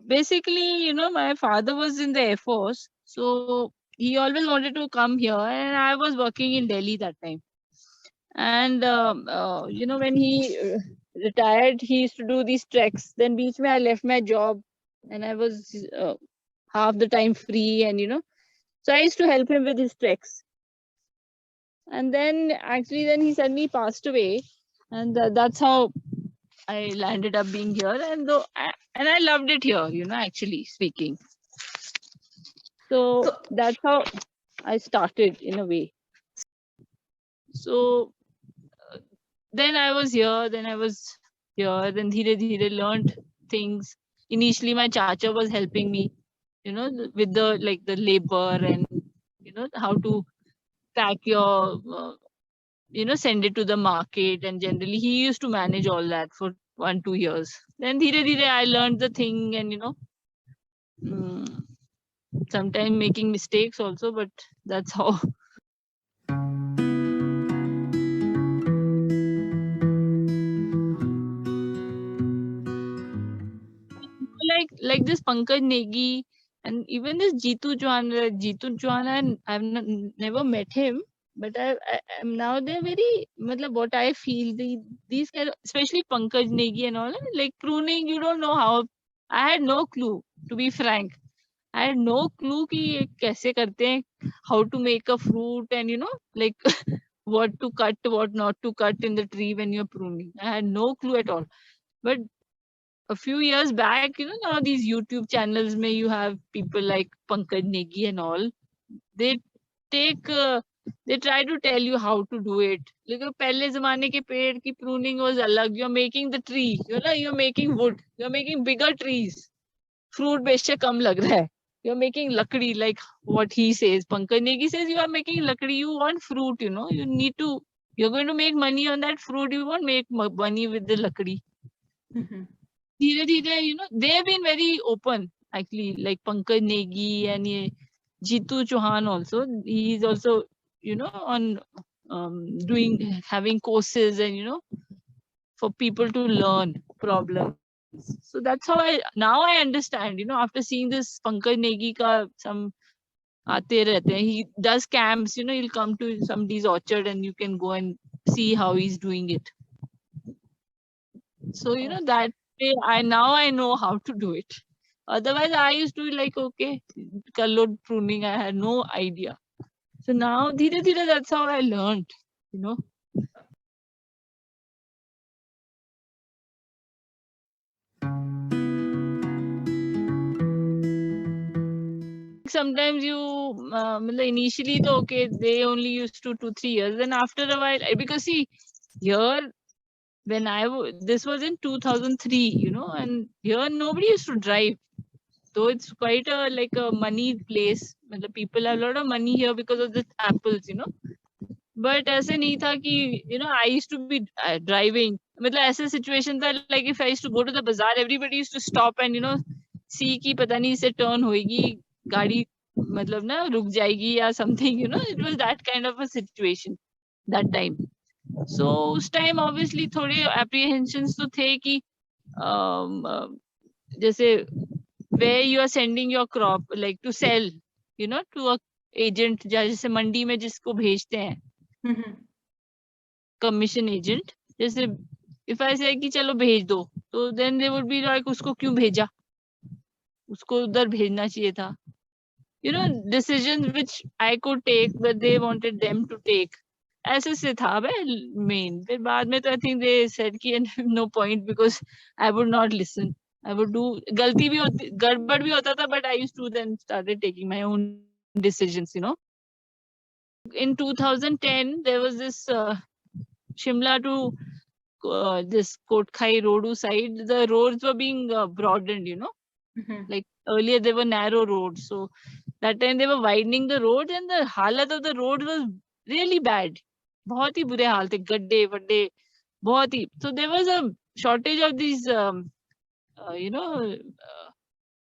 Basically, my father was in the Air Force, so he always wanted to come here, and I was working in Delhi that time. And when he retired, he used to do these treks. Then beach mein I left my job, and I was half the time free, and so I used to help him with his treks. And then actually, then he suddenly passed away, and that's how I landed up being here. And I loved it here, actually speaking. So that's how I started in a way. So then I was here, then Dhire Dhire learned things. Initially, my chacha was helping me, with the labor and, how to pack your, send it to the market. And generally, he used to manage all that for 1-2 years. Then Dhire Dhire I learned the thing, and, sometimes making mistakes also, but that's how. Like this Pankaj Negi and even this Jitu Chauhan, I've never met him, but I'm now they're very, what I feel, these kind of, especially Pankaj Negi and all, like pruning, you don't know how. I had no clue, to be frank. I had no clue कि ये कैसे करते हैं, how to make a fruit, and like what to cut, what not to cut in the tree when you're pruning. I had no clue at all. But a few years back, now these YouTube channels may you have people like Pankaj Negi and all. They take, they try to tell you how to do it. Like पहले ज़माने के पेड़ की pruning was अलग. You're making the tree, you're making wood, you're making bigger trees. Fruit बेशक कम लग रहा है. You're making lakdi, like what he says. Pankaj Negi says you are making lakdi. You want fruit, you need to. You're going to make money on that fruit. You won't make money with the lakdi. Dhire Dhire, they've been very open, actually, like Pankaj Negi and Jitu Chauhan also. He's also, on having courses and, for people to learn problems. So that's how now I understand, after seeing this Pankaj Negi ka some aate rehte hain. He does camps, he'll come to somebody's orchard and you can go and see how he's doing it. So, that way I know how to do it. Otherwise, I used to be like, okay, color pruning, I had no idea. So now, dhire dhire, that's how I learned, Sometimes initially, okay, they only used to 2-3 years. Then after a while, because see, here, when this was in 2003, and here nobody used to drive. So it's quite like a money place. The people have a lot of money here because of the apples, But ऐसे नहीं था कि, I used to be driving. ऐसे situation था, like if I used to go to the bazaar, everybody used to stop and, see कि पता नहीं इसे turn होएगी, गाड़ी ना रुक जाएगी या something, it was that kind of a situation that time. So उस time obviously थोड़े apprehensions तो थे कि जैसे where you are sending your crop, like to sell, to a agent, जैसे मंडी में जिसको भेजते हैं, commission agent. जैसे if I say कि चलो भेज दो, तो then they would be like उसको क्यों भेजा, उसको उधर भेजना चाहिए था. Decisions which I could take, but they wanted them to take. ऐसे से था main. फिर बाद में तो I think they said कि no point because I would not listen. I would do गलती भी होती, गड़बड़ भी होता था, but I used to then started taking my own decisions, In 2010, there was this Shimla to this Kotkhai Rodu side. The roads were being broadened, Like earlier they were narrow roads. So that time they were widening the roads and the halat of the road was really bad. बहुत ही बुरे हाल थे, गड्ढे वड्ढे बहुत ही. So there was a shortage of these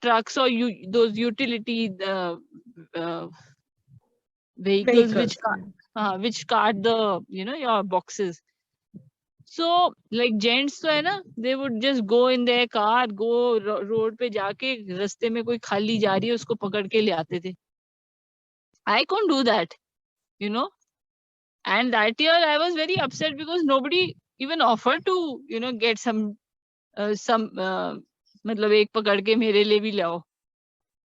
trucks or those utility vehicles which cart the your boxes. So like gents तो है ना, they would just go in their car, go road पे जाके रास्ते में कोई खाली जा रही है उसको पकड़ के ले आते थे. I can't do that, you know. And that year I was very upset because nobody even offered to, you know, get some मतलब एक पकड़ के मेरे लिए भी लाओ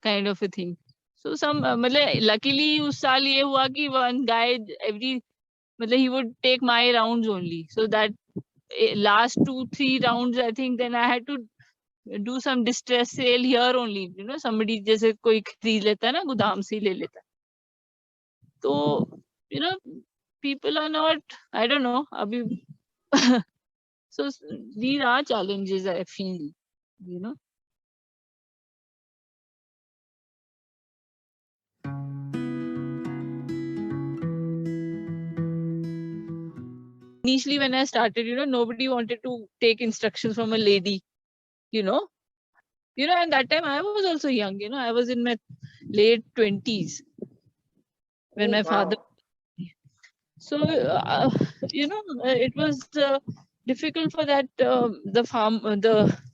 kind of a thing. So some मतलब luckily उस साल ये हुआ कि one guy every मतलब he would take my rounds only. So that last 2-3 rounds I think then I had to do some distress sale here only, you know, somebody जैसे कोई खरीद लेता है ना, गोदाम से ले लेता है. तो you know, people are not, I don't know abhi so these are challenges I feel, you know. Initially when I started, you know, nobody wanted to take instructions from a lady, you know. And that time I was also young, you know, I was in my late 20s when my father. So you know, it was difficult for that the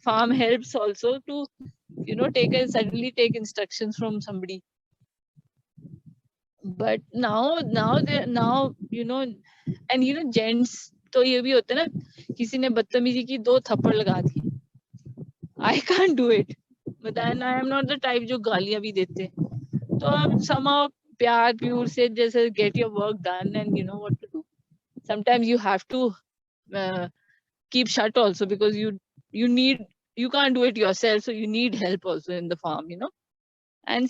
farm helps also to, you know, suddenly take instructions from somebody. But now you know, and you know gents तो ये भी होता है ना, किसी ने बदतमीजी की 2 थप्पड़ लगा दी. I can't do it, but then I am not the type जो गालियां भी देते. तो अब somehow प्यार प्यूर से जैसे get your work done and you know what to do. Sometimes you have to keep shut also because you can't do it yourself, so you need help also in the farm, you know. And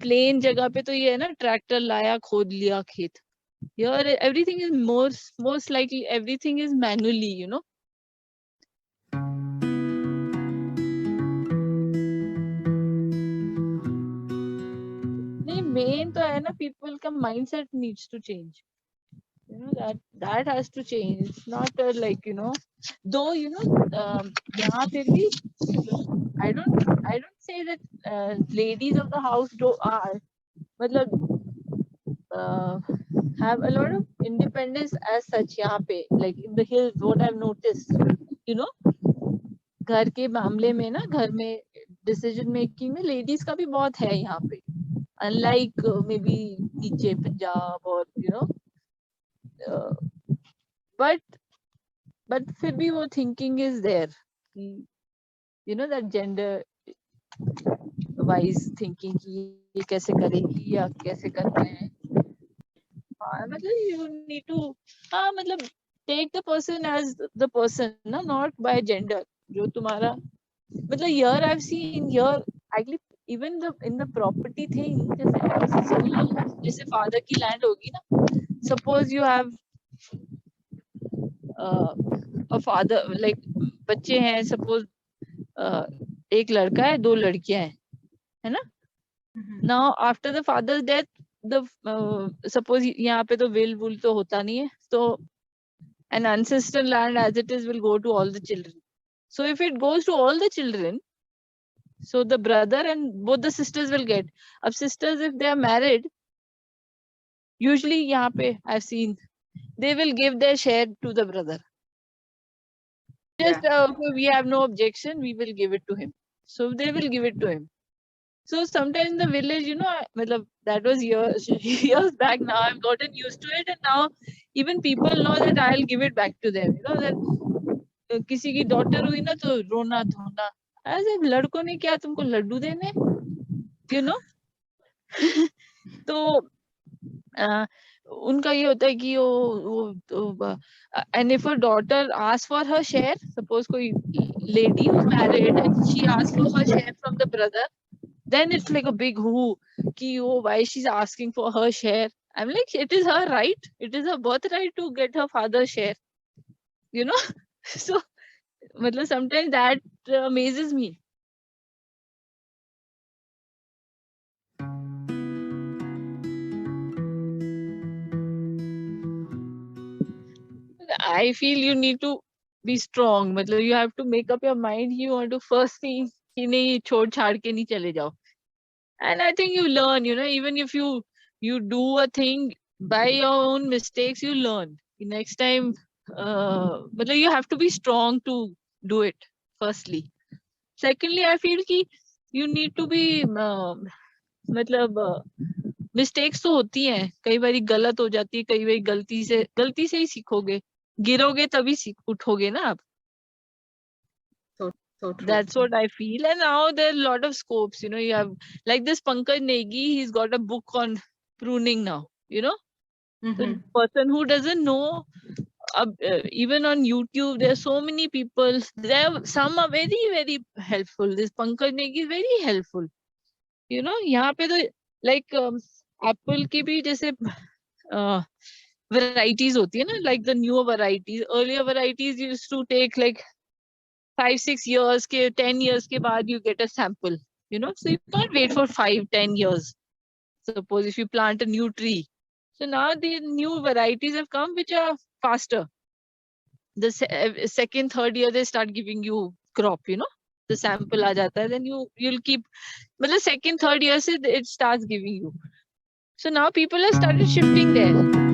plain जगह पे तो ये है ना, tractor लाया खोद लिया खेत. Here everything is most likely everything is manually, you know. नहीं main तो है ना, people का mindset needs to change, you know, that has to change. It's not like, you know, though you know यहाँ फिर भी I don't say that ladies of the house are मतलब have a lot of independence as such यहाँ पे, like in the hills what I've noticed, you know, घर के मामले में ना, घर में डिसीजन मेकिंग में लेडीज का भी बहुत है यहाँ पे, unlike maybe नीचे पंजाब और you know, but फिर भी वो thinking is there, you know, that gender wise thinking कि ये कैसे करेगी या कैसे करना है. मतलब you need to मतलब take the person as the person ना, not by gender. जो तुम्हारा मतलब here I've seen here actually even in the property thing, जैसे father की land होगी ना, suppose you have a father like बच्चे हैं, suppose एक लड़का है 2 लड़कियां हैं, है ना. Now after the father's death, the suppose यहाँ पे तो will वुल तो होता नहीं है, so an ancestral land as it is will go to all the children. So if it goes to all the children, so the brother and both the sisters will get. Ab sisters if they are married, usually यहाँ पे I've seen they will give their share to the brother. Just we have no objection, we will give it to him. So they will give it to him. So sometimes in the village, you know, that was years back. Now I've gotten used to it, and now even people know that I'll give it back to them. You know that किसी की daughter हुई ना तो रोना धोना, ऐसे लड़कों ने क्या तुमको लड्डू देने, you know. तो उनका ये होता है कि वो and if a daughter asks for her share, suppose कोई lady who's married and she asks for her share from the brother, then it's like a big who ki oh, why she's asking for her share. I'm like, it is her right, it is her birthright to get her father's share, you know. So matlab sometimes that amazes me. I feel you need to be strong, matlab you have to make up your mind, you want to first thing कि नहीं छोड़ छाड़ के नहीं चले जाओ. And I think you learn, you know, even if you do a thing by your own mistakes, you learn. Next time मतलब you have to be strong to do it. Firstly, secondly, I feel कि you need to be मतलब mistakes तो होती हैं, कई बार गलत हो जाती है, कई बार गलती से ही सीखोगे, गिरोगे तभी उठोगे ना आप. So true. That's what I feel. And now there are a lot of scopes, you know. You have like this Pankaj Negi, he's got a book on pruning now, you know. The person who doesn't know, even on YouTube, there are so many people. Some are very, very helpful. This Pankaj Negi is very helpful. You know, यहाँ पे तो like Apple की भी जैसे varieties होती है ना, like the newer varieties. Earlier varieties used to take like 5-6 years के 10 years के बाद you get a sample, you know, so you can't wait for 5-10 years. Suppose if you plant a new tree, so now the new varieties have come which are faster. The second, third year they start giving you crop, you know, the sample आ जाता है, then you'll keep, मतलब second, third year से it starts giving you. So now people have started shifting there.